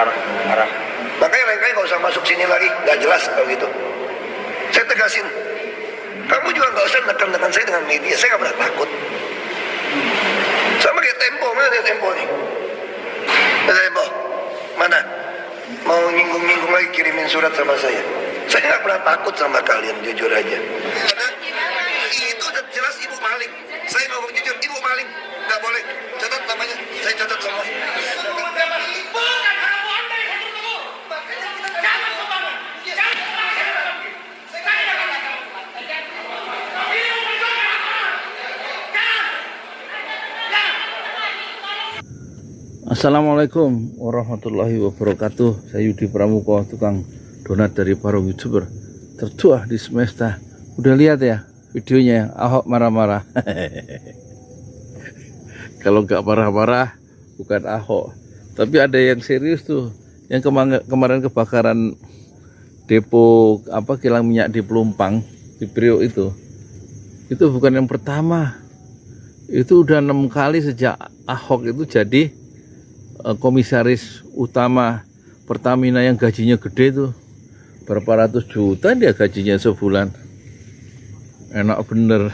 marah. Makanya lain-lain nggak usah masuk sini lagi, nggak jelas kalau gitu. Saya tegasin, kamu juga nggak usah nekan-nekan saya dengan media, saya nggak pernah takut. Sama kayak Tempo, mana ada Tempo nih? Ada Tempo, mana? Mau nyinggung-nyinggung lagi kirimin surat sama saya. Saya nggak pernah takut sama kalian, jujur aja. Itu udah jelas ibu maling. Saya ngomong jujur, ibu maling. Nggak boleh. Catat namanya, saya catat semua. Assalamualaikum warahmatullahi wabarakatuh. Saya Yudi Pramuko, tukang donat dari para YouTuber tertua di semesta. Udah lihat ya videonya Ahok marah-marah? Kalau nggak marah-marah bukan Ahok. Tapi ada yang serius tuh. Yang kemarin kebakaran depo kilang minyak di Pelumpang, di Priok itu bukan yang pertama. Itu udah 6 kali sejak Ahok itu jadi komisaris utama Pertamina yang gajinya gede tuh, berapa ratus juta dia gajinya sebulan. Enak bener.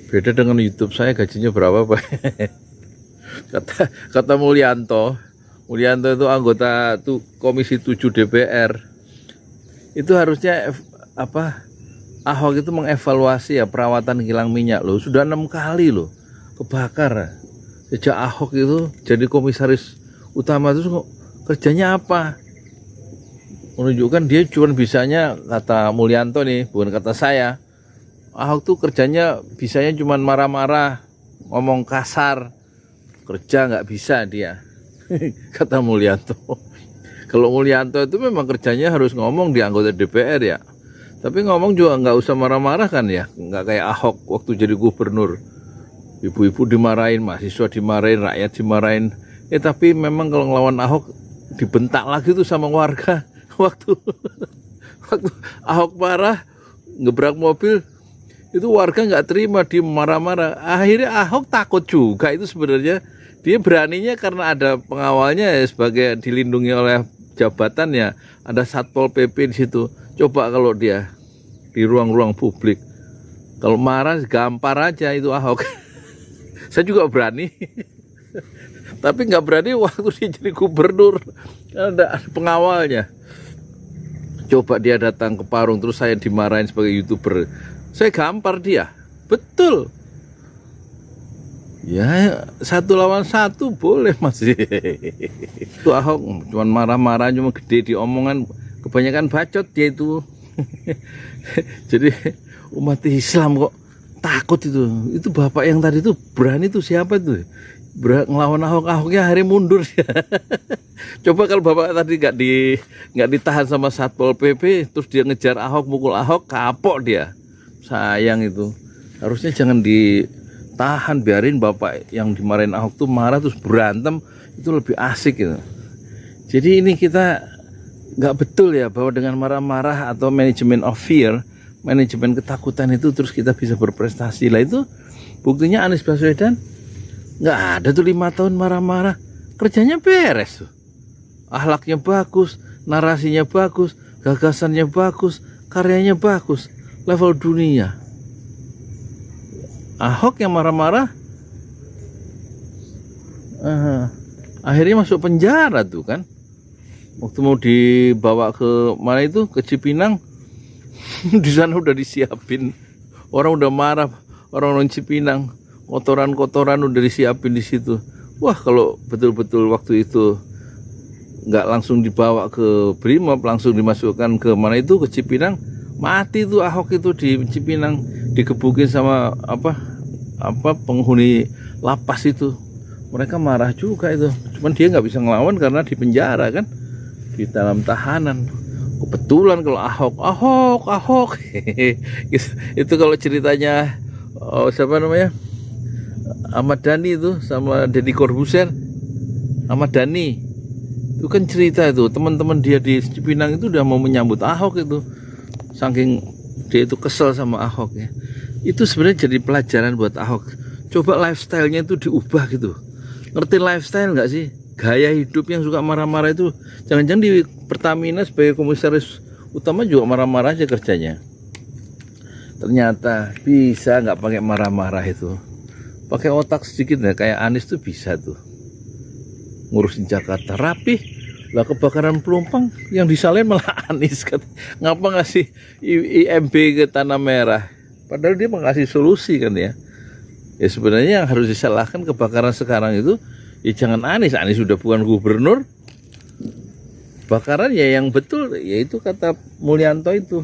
Beda dengan YouTube saya, gajinya berapa Pak? kata Mulyanto itu anggota tuh Komisi 7 DPR. Itu harusnya Ahok itu mengevaluasi ya perawatan kilang minyak loh. Sudah 6 kali loh kebakar. Sejak Ahok itu jadi komisaris utama itu kerjanya apa? Menunjukkan dia cuma bisanya, kata Mulyanto nih, bukan kata saya. Ahok tuh kerjanya bisanya cuma marah-marah, ngomong kasar, kerja nggak bisa dia. Kata Mulyanto. Kalau Mulyanto itu memang kerjanya harus ngomong di anggota DPR ya. Tapi ngomong juga nggak usah marah-marah kan ya, nggak kayak Ahok waktu jadi gubernur. Ibu-ibu dimarahin, mahasiswa dimarahin, rakyat dimarahin. Tapi memang kalau ngelawan Ahok dibentak lagi tuh sama warga. Waktu Ahok marah ngebrak mobil, itu warga nggak terima, dia marah-marah. Akhirnya Ahok takut juga. Itu sebenarnya dia beraninya karena ada pengawalnya ya, sebagai dilindungi oleh jabatan ya. Ada Satpol PP di situ. Coba kalau dia di ruang-ruang publik, kalau marah gampar aja itu Ahok. Saya juga berani, tapi nggak berani waktu dia jadi gubernur, ada pengawalnya. Coba dia datang ke Parung, terus saya dimarahin sebagai YouTuber, saya gampar dia, betul. Ya 1 lawan 1 boleh masih. Itu Ahok cuma marah-marah, cuma gede di omongan, kebanyakan bacot dia itu. Jadi umat Islam kok takut itu bapak yang tadi itu berani tuh, siapa tuh ngelawan Ahoknya hari mundur. Coba kalau bapak tadi nggak ditahan sama Satpol PP, terus dia ngejar Ahok, mukul Ahok, kapok dia. Sayang itu, harusnya jangan ditahan, biarin bapak yang dimarahin Ahok tuh marah terus berantem, itu lebih asik gitu. Jadi ini kita nggak betul ya bahwa dengan marah-marah atau manajemen of fear, manajemen ketakutan itu terus kita bisa berprestasi. Lah itu buktinya Anies Baswedan nggak ada tuh 5 tahun marah-marah, kerjanya beres tuh, akhlaknya bagus, narasinya bagus, gagasannya bagus, karyanya bagus, level dunia. Ahok yang marah-marah akhirnya masuk penjara tuh kan, waktu mau dibawa ke mana itu, ke Cipinang. Di sana udah disiapin, orang udah marah, orang Cipinang, kotoran-kotoran udah disiapin di situ. Wah, kalau betul-betul waktu itu nggak langsung dibawa ke Brimob, langsung dimasukkan ke mana itu, ke Cipinang, mati tuh Ahok itu di Cipinang, digebukin sama penghuni lapas itu. Mereka marah juga itu, cuman dia nggak bisa ngelawan karena di penjara kan, di dalam tahanan. Kebetulan kalau Ahok itu kalau ceritanya siapa namanya, Ahmad Dhani itu sama Deddy Corbuzier. Ahmad Dhani itu kan cerita itu teman-teman dia di Cipinang itu udah mau menyambut Ahok itu, saking dia itu kesel sama Ahok ya. Itu sebenarnya jadi pelajaran buat Ahok. Coba lifestyle-nya itu diubah gitu. Ngerti lifestyle nggak sih? gaya hidup yang suka marah-marah itu, jangan-jangan di Pertamina sebagai komisaris utama juga marah-marah aja kerjanya. Ternyata bisa nggak pakai marah-marah itu, pakai otak sedikit ya, kayak Anies tuh bisa tuh ngurusin Jakarta rapih. Lah kebakaran Pelumpang yang disalahin malah Anies, ngapa ngasih IMB ke Tanah Merah, padahal dia mengasih solusi kan ya. Ya sebenarnya yang harus disalahkan kebakaran sekarang itu ya jangan Anies sudah bukan gubernur. Bakaran ya yang betul, yaitu kata Mulyanto itu,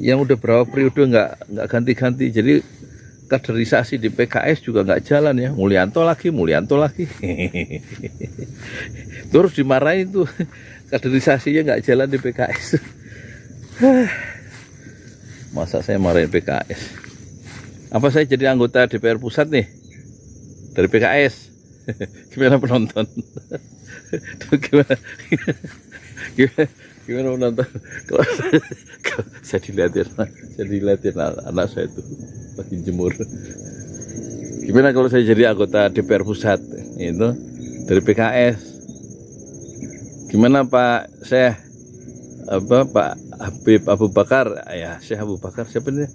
yang udah berapa periode nggak ganti-ganti. Jadi kaderisasi di PKS juga nggak jalan ya, Mulyanto lagi. Terus dimarahin tuh, kaderisasinya nggak jalan di PKS. Masa saya marahin PKS? Apa saya jadi anggota DPR pusat nih dari PKS? Gimana penonton? Gimana penonton? Kalau saya dilihatin anak saya itu lagi jemur. Gimana kalau saya jadi anggota DPR pusat itu dari PKS? Gimana Pak Syekh Pak Habib Abu Bakar, ya Syekh Abu Bakar siapa ini?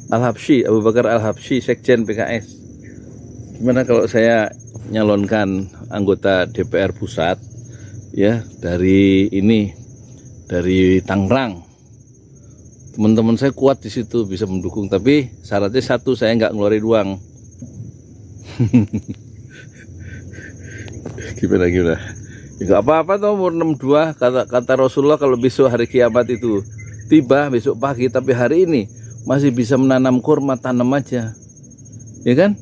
Al-Habsyi, Abu Bakar Al-Habsyi, Sekjen PKS. Gimana kalau saya nyalonkan anggota DPR pusat ya dari Tangerang? Teman-teman saya kuat di situ, bisa mendukung, tapi syaratnya satu, saya nggak ngeluarin uang. Gimana? Nggak apa-apa tuh, umur 62, kata Rasulullah kalau besok hari kiamat itu tiba besok pagi, tapi hari ini masih bisa menanam kurma, tanam aja, ya kan?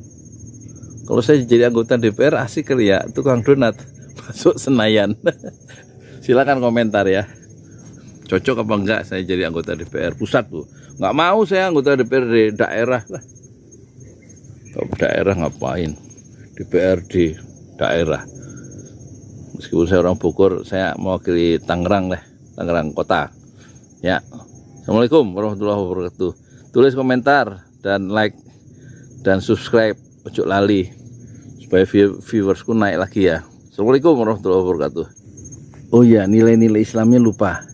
Kalau saya jadi anggota DPR asik kali ya, tukang donat masuk Senayan. Silakan komentar ya, cocok apa enggak saya jadi anggota DPR pusat tuh? Nggak mau saya anggota DPR di daerah lah. Kalau daerah ngapain? DPRD daerah. Meskipun saya orang Bogor, saya mewakili Tangerang lah, Tangerang kota. Ya, assalamualaikum warahmatullahi wabarakatuh. Tulis komentar dan like dan subscribe, ojo lali supaya viewersku naik lagi ya. Assalamualaikum warahmatullahi wabarakatuh. Oh ya, nilai-nilai Islamnya lupa.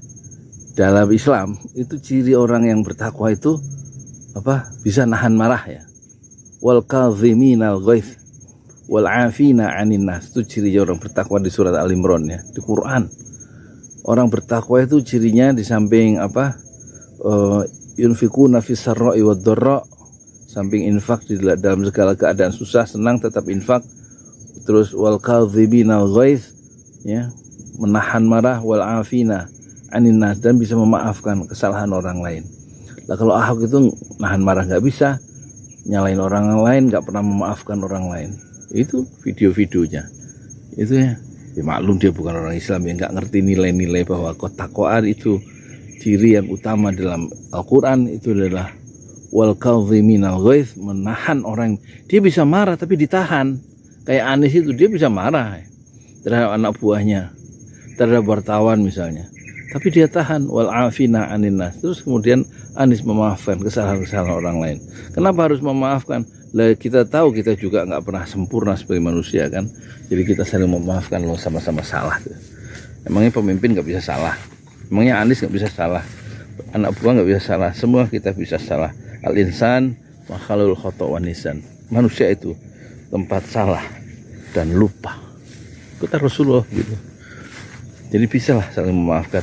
Dalam Islam itu ciri orang yang bertakwa itu apa? Bisa nahan marah ya. Wal kadhiminal ghaidh wal 'afina 'anil nas. Itu ciri orang bertakwa di surat Al-Imran ya, di Quran. Orang bertakwa itu cirinya di samping apa? Yunfikuna fis sarra'i wad dharra, samping infak di dalam segala keadaan susah senang tetap infak. Terus wal kadhiminal ghaidh ya, menahan marah, wal 'afina 'anil nas, dan bisa memaafkan kesalahan orang lain. Lah kalau Ahok itu nahan marah nggak bisa, nyalain orang lain, nggak pernah memaafkan orang lain. Itu video-videonya itu ya. Ya maklum dia bukan orang Islam yang nggak ngerti nilai-nilai bahwa ketakwaan itu ciri yang utama dalam Al-Quran itu adalah wal kadhiminal ghaidh, menahan orang. Dia bisa marah tapi ditahan. Kayak Anies itu, dia bisa marah terhadap anak buahnya, terhadap wartawan misalnya, tapi dia tahan. Wal 'afina 'anil nas. Terus kemudian Anies memaafkan kesalahan-kesalahan orang lain. Kenapa harus memaafkan? Lah kita tahu kita juga nggak pernah sempurna sebagai manusia kan. Jadi kita saling memaafkan, loh sama-sama salah. Emangnya pemimpin nggak bisa salah? Emangnya Anies nggak bisa salah? Anak buah nggak bisa salah? Semua kita bisa salah. Al-insan makhlukul khata' wa nisan. Manusia itu tempat salah dan lupa. Kata Rasulullah gitu. Jadi bisalah saling memaafkan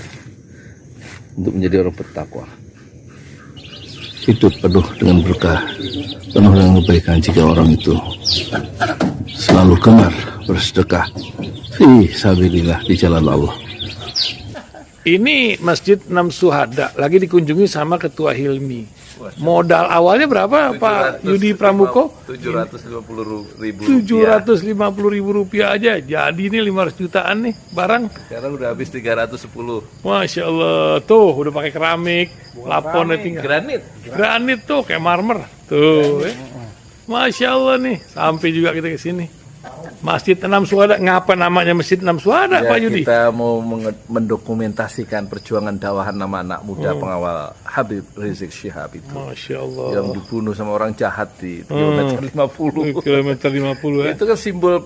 untuk menjadi orang bertakwa. Hidup penuh dengan berkah, penuh dengan kebaikan jika orang itu selalu gemar bersedekah fi sabilillah, di jalan Allah. Ini Masjid 6 Syuhada lagi dikunjungi sama Ketua Hilmi. Modal awalnya berapa Pak Yudi Pramuko? 750.000 rupiah aja. Jadi ini 500 jutaan nih barang. Sekarang udah habis 310. Masya Allah, tuh udah pakai keramik, laponnya tinggal. Granit tuh kayak marmer. Tuh, Masya Allah nih, sampai juga kita ke sini. Masjid Enam Syuhada, ngapa namanya Masjid Enam Syuhada, Ya, Pak Yudi? kita mau mendokumentasikan perjuangan dakwahan nama anak muda pengawal Habib Rizik Syihab itu. Masya Allah. Yang dibunuh sama orang jahat di kilometer 50. Kilometer 50 ya. Itu kan simbol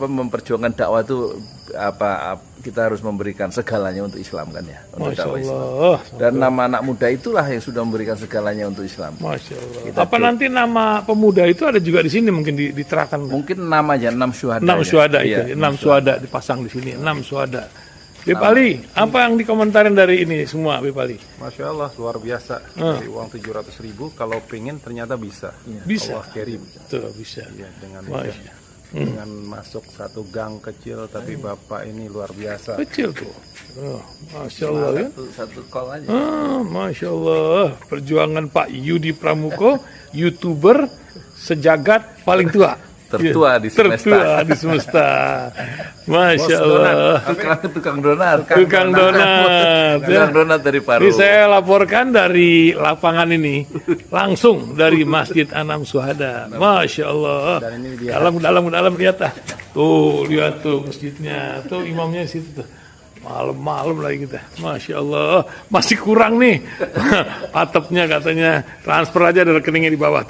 memperjuangkan dakwah itu kita harus memberikan segalanya untuk Islam kan ya, untuk Masya dakwah Islam. Allah. Dan nama anak muda itulah yang sudah memberikan segalanya untuk Islam. Masya Allah. Apa nanti nama pemuda itu ada juga di sini mungkin diterangkan? Mungkin namanya 6 syuhada. 6 syuhada Iya, itu, 6 syuhada dipasang di sini, 6 syuhada. Bepali, apa yang dikomentarin dari ini semua, Bepali? Masya Allah, luar biasa. Dari uang 700.000, kalau pengen ternyata bisa. Bisa. Allah kirim. Tuh, bisa. Ya, dengan Masya. dengan masuk satu gang kecil, tapi Bapak ini luar biasa. Kecil tuh. Oh, Masya Allah ya. Satu call aja. Masya Allah. Perjuangan Pak Yudi Pramuko, YouTuber sejagat paling tua. Tertua di semesta. Tertua di semesta. Masya Allah. Tukang donat. Tukang donat. Tukang donat dari Paru. Ini saya laporkan dari lapangan ini, langsung dari Masjid Anam Syuhada. Masya Allah. Dan ini dia. Dalam lihat ah. Tuh, lihat tuh masjidnya. Tuh imamnya di situ tuh. Malam-malam lagi kita. Masya Allah. Masih kurang nih. Atapnya katanya transfer aja dari rekeningnya di bawah.